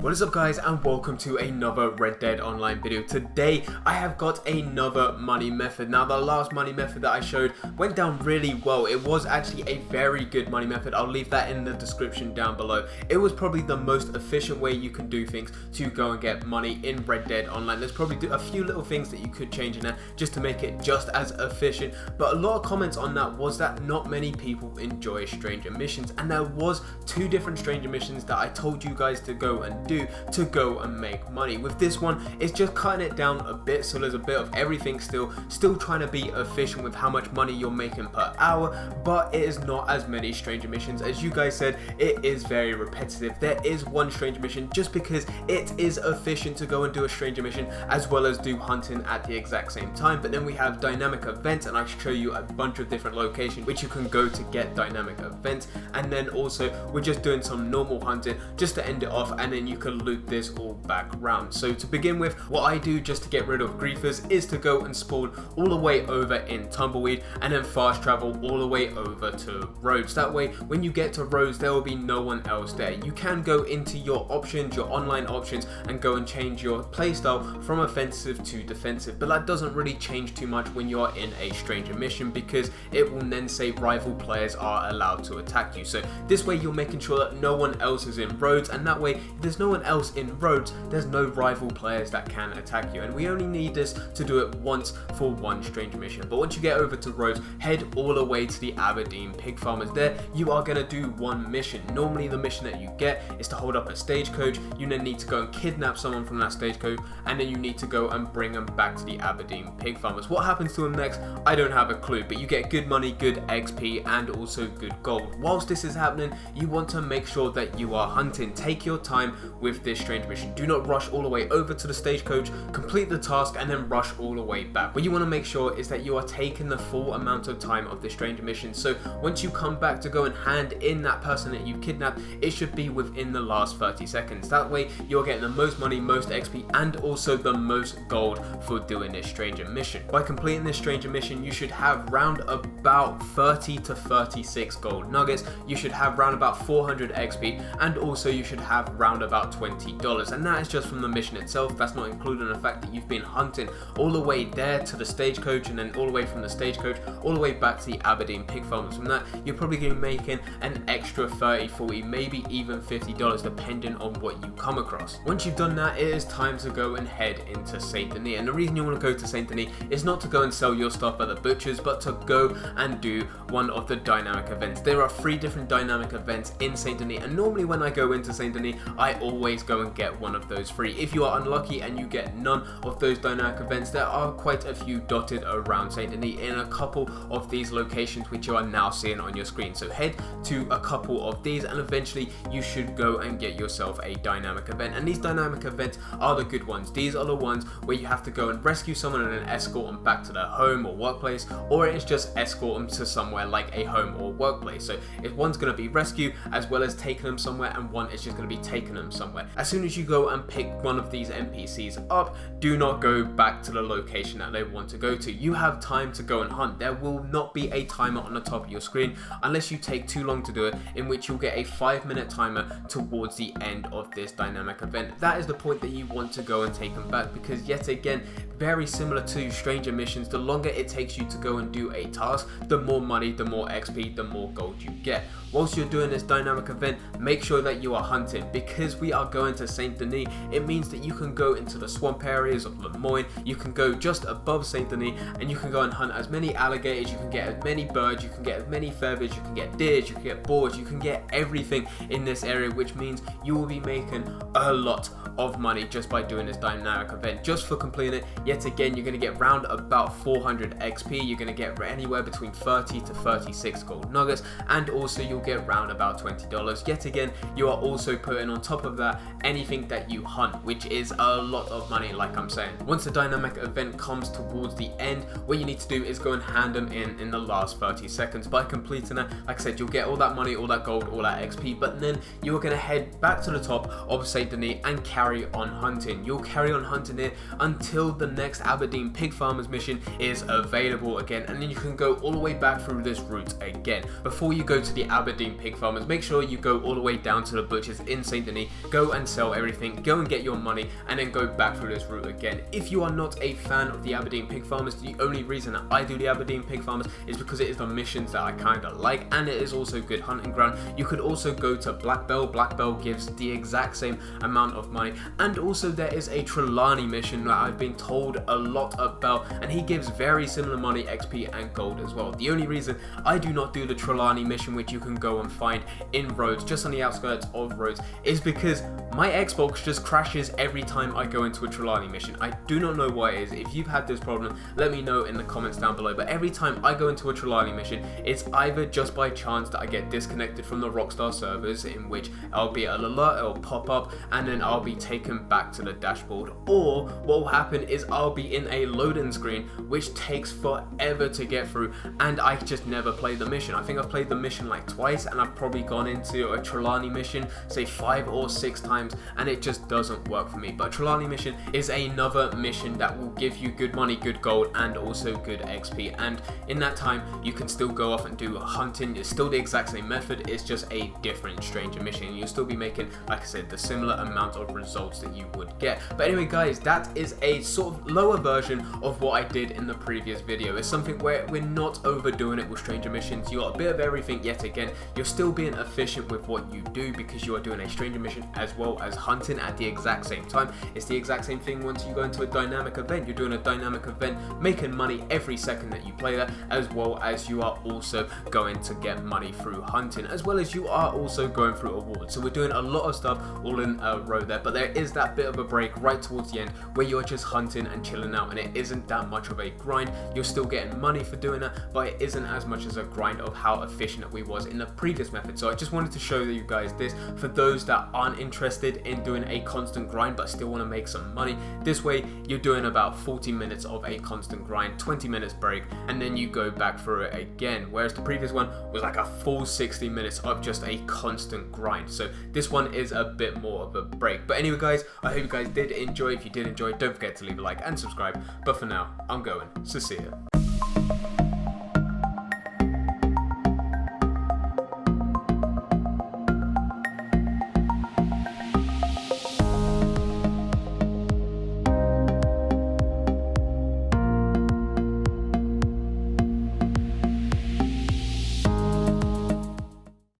What is up guys, and welcome to another Red Dead Online video. Today I have got another money method. Now the last money method that I showed went down really well. It was actually a very good money method. I'll leave that in the description down below. It was probably the most efficient way you can do things to go and get money in Red Dead Online. There's probably a few little things that you could change in there just to make it just as efficient, but a lot of comments on that was that not many people enjoy stranger missions, and there was two different stranger missions that I told you guys to go and do to go and make money. With this one, it's just cutting it down a bit, so there's a bit of everything still trying to be efficient with how much money you're making per hour, but it is not as many stranger missions. As you guys said, it is very repetitive. There is one stranger mission just because it is efficient to go and do a stranger mission as well as do hunting at the exact same time. But then we have dynamic events, and I show you a bunch of different locations which you can go to get dynamic events, and then also we're just doing some normal hunting just to end it off, and then you can loot this all back round. So to begin with, what I do just to get rid of griefers is to go and spawn all the way over in Tumbleweed and then fast travel all the way over to Rhodes. That way when you get to Rhodes there will be no one else there. You can go into your options, your online options, and go and change your playstyle from offensive to defensive, but that doesn't really change too much when you're in a stranger mission because it will then say rival players are allowed to attack you. So this way you're making sure that no one else is in Rhodes, and that way if there's no one else in Rhodes, there's no rival players that can attack you, and we only need this to do it once for one stranger mission. But once you get over to Rhodes, head all the way to the Aberdeen pig farmers. There you are going to do one mission. Normally the mission that you get is to hold up a stagecoach. You then need to go and kidnap someone from that stagecoach, and then you need to go and bring them back to the Aberdeen pig farmers. What happens to them next, I don't have a clue, but you get good money, good XP, and also good gold. Whilst this is happening, you want to make sure that you are hunting. Take your time with this stranger mission. Do not rush all the way over to the stagecoach, complete the task, and then rush all the way back. What you want to make sure is that you are taking the full amount of time of the stranger mission. So once you come back to go and hand in that person that you've kidnapped, it should be within the last 30 seconds. That way you're getting the most money, most XP, and also the most gold for doing this stranger mission. By completing this stranger mission, you should have round about 30 to 36 gold nuggets. You should have round about 400 XP, and also you should have round about $20, and that is just from the mission itself. That's not including the fact that you've been hunting all the way there to the stagecoach, and then all the way from the stagecoach all the way back to the Aberdeen pig farmers. From that you're probably going to be making an extra 30, 40, maybe even $50 depending on what you come across. Once you've done that, it is time to go and head into Saint Denis, and the reason you want to go to Saint Denis is not to go and sell your stuff at the butchers, but to go and do one of the dynamic events. There are 3 different dynamic events in Saint Denis, and normally when I go into Saint Denis I always go and get one of those 3. If you are unlucky and you get none of those dynamic events, there are quite a few dotted around Saint Denis in a couple of these locations which you are now seeing on your screen. So head to a couple of these and eventually you should go and get yourself a dynamic event, and these dynamic events are the good ones. These are the ones where you have to go and rescue someone and then escort them back to their home or workplace, or it's just escort them to somewhere like a home or workplace. So if one's going to be rescue as well as taking them somewhere, and one is just going to be taking them somewhere. As soon as you go and pick one of these NPCs up, do not go back to the location that they want to go to. You have time to go and hunt. There will not be a timer on the top of your screen unless you take too long to do it, in which you'll get a 5-minute timer towards the end of this dynamic event. That is the point that you want to go and take them back, because yet again, very similar to stranger missions, the longer it takes you to go and do a task, the more money, the more XP, the more gold you get. Whilst you're doing this dynamic event, make sure that you are hunting. Because we are going to Saint Denis, it means that you can go into the swamp areas of Lemoyne, you can go just above Saint Denis, and you can go and hunt as many alligators, you can get as many birds, you can get as many feathers, you can get deers, you can get boars, you can get everything in this area, which means you will be making a lot of money just by doing this dynamic event. Just for completing it, yet again, you're going to get round about 400 XP, you're going to get anywhere between 30 to 36 gold nuggets, and also you'll get round about $20. Yet again, you are also putting on top of that anything that you hunt, which is a lot of money, like I'm saying. Once the dynamic event comes towards the end, what you need to do is go and hand them in the last 30 seconds. By completing it, like I said, you'll get all that money, all that gold, all that XP, but then you're going to head back to the top of Saint Denis and carry on hunting. You'll carry on hunting it until the next Aberdeen pig farmers mission is available again, and then you can go all the way back through this route again. Before you go to the Aberdeen pig farmers, make sure you go all the way down to the butchers in Saint Denis, go and sell everything, go and get your money, and then go back through this route again. If you are not a fan of the Aberdeen Pig Farmers, the only reason that I do the Aberdeen Pig Farmers is because it is the missions that I kind of like, and it is also good hunting ground. You could also go to Black Bell. Black Bell gives the exact same amount of money, and also there is a Trelawney mission that I've been told a lot about, and he gives very similar money, XP and gold as well. The only reason I do not do the Trelawney mission, which you can go and find in Rhodes, just on the outskirts of Rhodes, is because my Xbox just crashes every time I go into a Trelawney mission. I do not know why it is. If you've had this problem, let me know in the comments down below. But every time I go into a Trelawney mission, it's either just by chance that I get disconnected from the Rockstar servers, in which I'll be an alert, it'll pop up, and then I'll be taken back to the dashboard. Or what will happen is I'll be in a loading screen, which takes forever to get through, and I just never play the mission. I think I've played the mission like twice, and I've probably gone into a Trelawney mission, say 5 or 6 times, and it just doesn't work for me. But a Trelawney mission is another mission that will give you good money, good gold, and also good XP, and in that time you can still go off and do hunting. It's still the exact same method, it's just a different stranger mission, and you'll still be making, like I said, the similar amount of results that you would get. But anyway guys, that is a sort of lower version of what I did in the previous video. It's something where we're not overdoing it with stranger missions. You got a bit of everything yet again. You're still being efficient with what you do, because you are doing a stranger mission as well as hunting at the exact same time. It's the exact same thing once you go into a dynamic event. You're doing a dynamic event, making money every second that you play that, as well as you are also going to get money through hunting, as well as you are also going through awards. So we're doing a lot of stuff all in a row there, but there is that bit of a break right towards the end where you're just hunting and chilling out, and it isn't that much of a grind. You're still getting money for doing that, but it isn't as much as a grind of how efficient we was in the previous method. So I just wanted to show you guys this for those that aren't interested in doing a constant grind but still want to make some money. This way you're doing about 40 minutes of a constant grind, 20 minutes break, and then you go back through it again, whereas the previous one was like a full 60 minutes of just a constant grind. So this one is a bit more of a break. But anyway guys, I hope you guys did enjoy. If you did enjoy, don't forget to leave a like and subscribe. But for now, I'm going, so see ya.